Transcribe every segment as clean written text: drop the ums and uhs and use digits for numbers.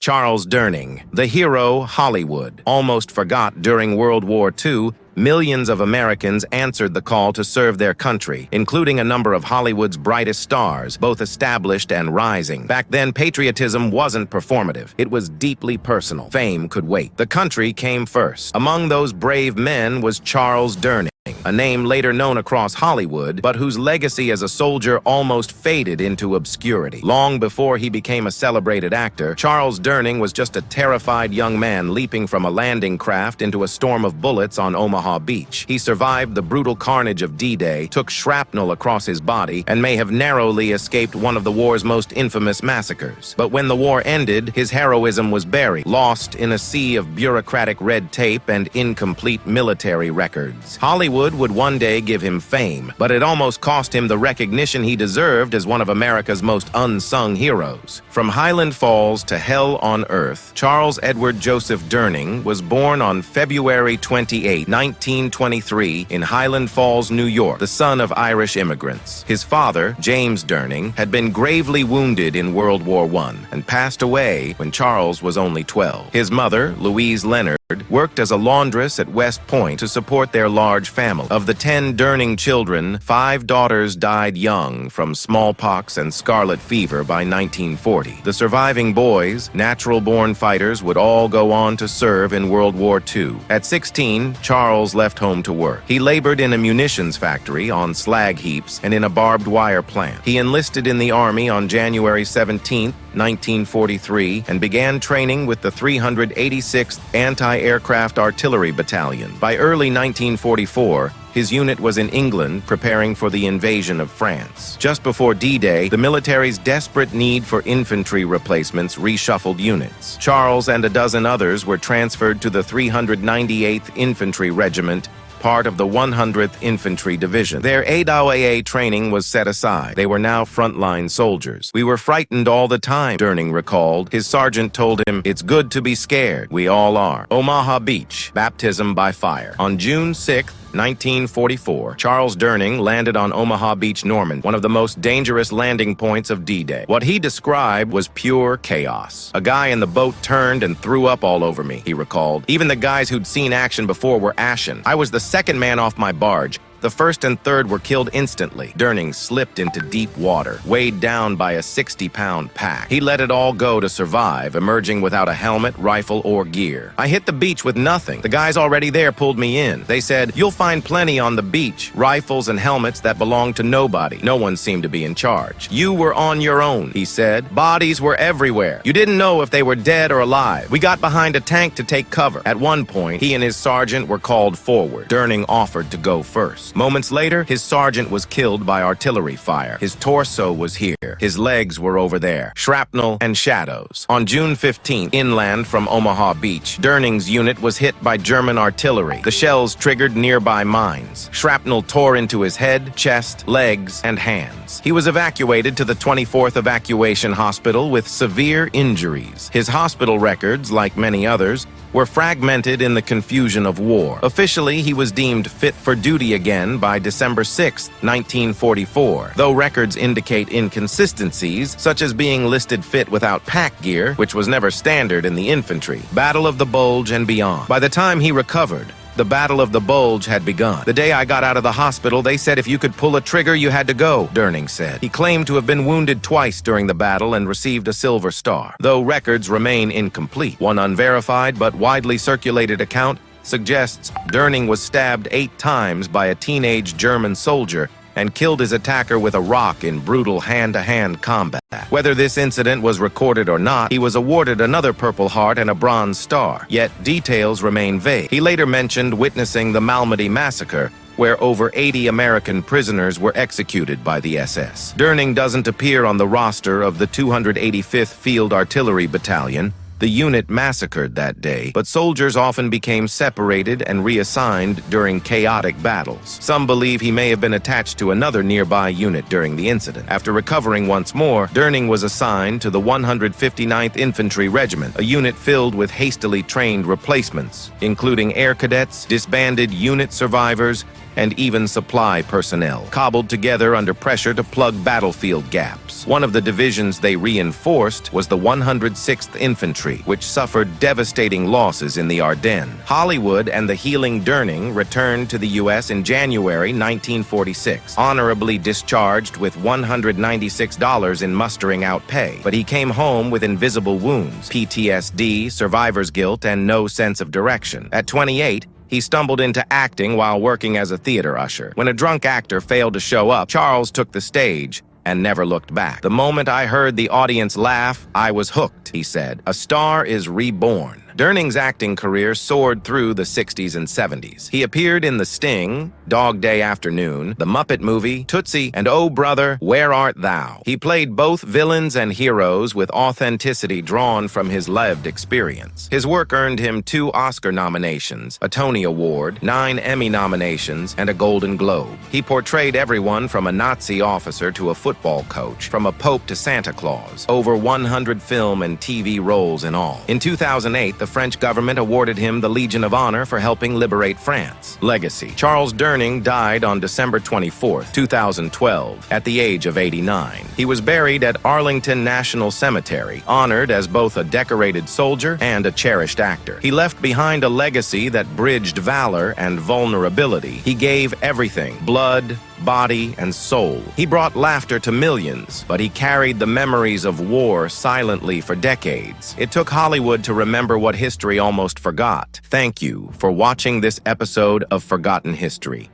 Charles Durning, the hero Hollywood. Almost forgot during World War II, millions of Americans answered the call to serve their country, including a number of Hollywood's brightest stars, both established and rising. Back then, patriotism wasn't performative. It was deeply personal. Fame could wait. The country came first. Among those brave men was Charles Durning, a name later known across Hollywood, but whose legacy as a soldier almost faded into obscurity. Long before he became a celebrated actor, Charles Durning was just a terrified young man leaping from a landing craft into a storm of bullets on Omaha Beach. He survived the brutal carnage of D-Day, took shrapnel across his body, and may have narrowly escaped one of the war's most infamous massacres. But when the war ended, his heroism was buried, lost in a sea of bureaucratic red tape and incomplete military records. Hollywood would one day give him fame, but it almost cost him the recognition he deserved as one of America's most unsung heroes. From Highland Falls to hell on earth, Charles Edward Joseph Durning was born on February 28, 1923, in Highland Falls, New York, the son of Irish immigrants. His father, James Durning, had been gravely wounded in World War I and passed away when Charles was only 12. His mother, Louise Leonard, worked as a laundress at West Point to support their large family. Of the 10 Durning children, 5 daughters died young from smallpox and scarlet fever by 1940. The surviving boys, natural-born fighters, would all go on to serve in World War II. At 16, Charles left home to work. He labored in a munitions factory, on slag heaps, and in a barbed wire plant. He enlisted in the Army on January 17, 1943, and began training with the 386th Anti-Aircraft Artillery Battalion. By early 1944, his unit was in England preparing for the invasion of France. Just before D-Day, the military's desperate need for infantry replacements reshuffled units. Charles and a dozen others were transferred to the 398th Infantry Regiment, part of the 100th Infantry Division. Their WWII training was set aside. They were now frontline soldiers. "We were frightened all the time," Durning recalled. His sergeant told him, "It's good to be scared. We all are." Omaha Beach, baptism by fire. On June 6, 1944, Charles Durning landed on Omaha Beach, Normandy, one of the most dangerous landing points of D-Day. What he described was pure chaos. "A guy in the boat turned and threw up all over me," he recalled. "Even the guys who'd seen action before were ashen. I was the second man off my barge. The first and third were killed instantly." Durning slipped into deep water, weighed down by a 60-pound pack. He let it all go to survive, emerging without a helmet, rifle, or gear. "I hit the beach with nothing. The guys already there pulled me in. They said, 'You'll find plenty on the beach, rifles and helmets that belong to nobody.' No one seemed to be in charge. 'You were on your own,' he said. 'Bodies were everywhere. You didn't know if they were dead or alive. We got behind a tank to take cover.' At one point, he and his sergeant were called forward. Durning offered to go first. Moments later, his sergeant was killed by artillery fire. His torso was here. His legs were over there. Shrapnel and shadows. On June 15, inland from Omaha Beach, Durning's unit was hit by German artillery. The shells triggered nearby mines. Shrapnel tore into his head, chest, legs, and hands. He was evacuated to the 24th Evacuation Hospital with severe injuries. His hospital records, like many others, were fragmented in the confusion of war. Officially, he was deemed fit for duty again by December 6, 1944, though records indicate inconsistencies, such as being listed fit without pack gear, which was never standard in the infantry. Battle of the Bulge and beyond. By the time he recovered, the Battle of the Bulge had begun. "The day I got out of the hospital, they said if you could pull a trigger, you had to go," Durning said. He claimed to have been wounded twice during the battle and received a Silver Star, though records remain incomplete. One unverified but widely circulated account suggests Durning was stabbed 8 times by a teenage German soldier and killed his attacker with a rock in brutal hand-to-hand combat. Whether this incident was recorded or not, he was awarded another Purple Heart and a Bronze Star, yet details remain vague. He later mentioned witnessing the Normandy massacre, where over 80 American prisoners were executed by the SS. Durning doesn't appear on the roster of the 285th Field Artillery Battalion, the unit massacred that day, but soldiers often became separated and reassigned during chaotic battles. Some believe he may have been attached to another nearby unit during the incident. After recovering once more, Durning was assigned to the 159th Infantry Regiment, a unit filled with hastily trained replacements, including air cadets, disbanded unit survivors, and even supply personnel, cobbled together under pressure to plug battlefield gaps. troops. One of the divisions they reinforced was the 106th Infantry, which suffered devastating losses in the Ardennes. Hollywood and the healing Durning returned to the U.S. in January 1946, honorably discharged with $196 in mustering out pay. But he came home with invisible wounds, PTSD, survivor's guilt, and no sense of direction. At 28, he stumbled into acting while working as a theater usher. When a drunk actor failed to show up, Charles took the stage and never looked back. "The moment I heard the audience laugh, I was hooked," he said. A star is reborn. Durning's acting career soared through the 60s and 70s. He appeared in The Sting, Dog Day Afternoon, The Muppet Movie, Tootsie, and Oh Brother, Where Art Thou? He played both villains and heroes with authenticity drawn from his lived experience. His work earned him 2 Oscar nominations, a Tony Award, 9 Emmy nominations, and a Golden Globe. He portrayed everyone from a Nazi officer to a football coach, from a pope to Santa Claus. Over 100 film and TV roles in all. In 2008, the French government awarded him the Legion of Honor for helping liberate France. Legacy. Charles Durning died on December 24, 2012, at the age of 89. He was buried at Arlington National Cemetery, honored as both a decorated soldier and a cherished actor. He left behind a legacy that bridged valor and vulnerability. He gave everything: blood, body, and soul. He brought laughter to millions, but he carried the memories of war silently for decades. It took Hollywood to remember what history almost forgot. Thank you for watching this episode of Forgotten History.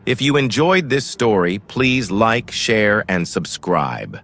If you enjoyed this story, please like, share, and subscribe.